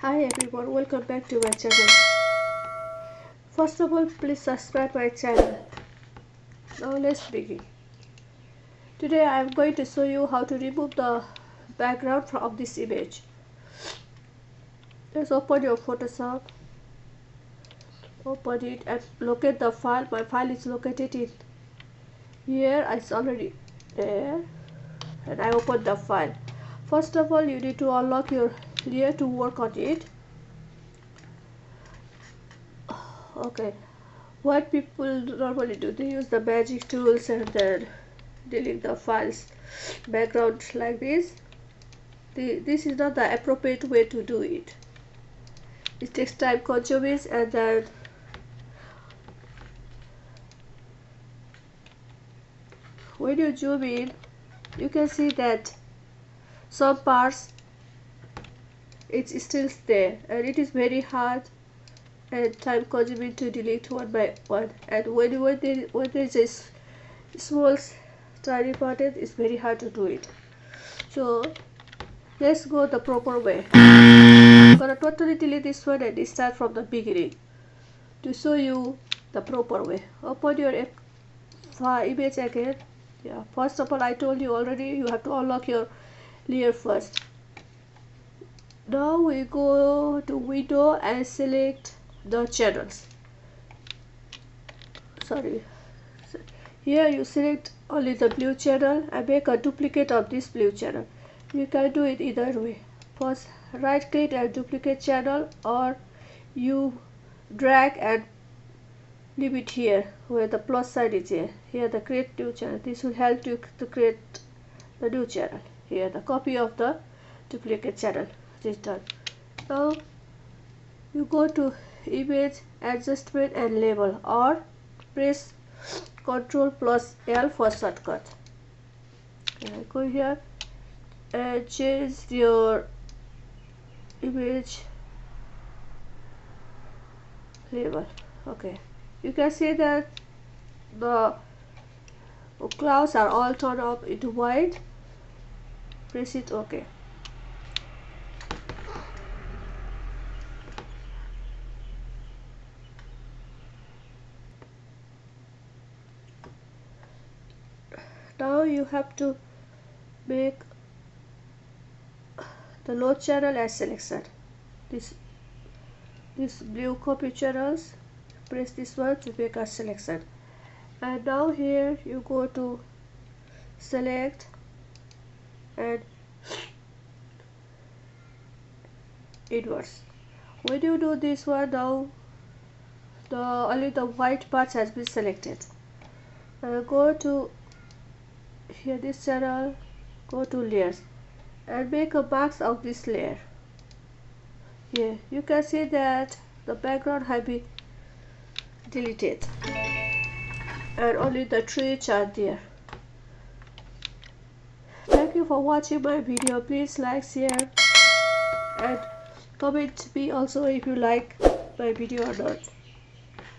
Hi everyone, welcome back to my channel. First of all, please subscribe my channel. Now let's begin. Today I am going to show you how to remove the background from this image. Just open your Photoshop, open it and locate the file. My file is located in here. It's already there and I open the file. First of all, you need to unlock your layer to work on it. Okay, what people normally do, they use the magic tools and then delete the files background like this. This is not the appropriate way to do it. It takes time consuming, and then when you zoom in you can see that some parts it's still there and it is very hard and time consuming to delete one by one, and when there is a small tiny pattern, it's very hard to do it. So let's go the proper way. I'm gonna totally delete this one and start from the beginning to show you the proper way. Open your image again. Yeah, first of all, I told you already, you have to unlock your layer first. Now we go to window and select the channels. Here you select only the blue channel and make a duplicate of this blue channel. You can do it either way. First right click and duplicate channel, or you drag and leave it here where the plus sign is here. Here the create new channel. This will help you to create the new channel. Here the copy of the duplicate channel is done. Now you go to image adjustment and label, or press Ctrl plus L for shortcut. Okay, go here and change your image label. Okay, you can see that the clouds are all turned up into white. Press it OK. Now you have to make the node channel as selection. This blue copy channels, press this one to make a selection. And now here you go to select and inverse. When you do this one, now only the white parts has been selected. Go to here this channel, go to layers and make a box of this layer. Here you can see that the background has been deleted and only the trees are there. Thank you for watching my video. Please like, share and comment me also if you like my video or not.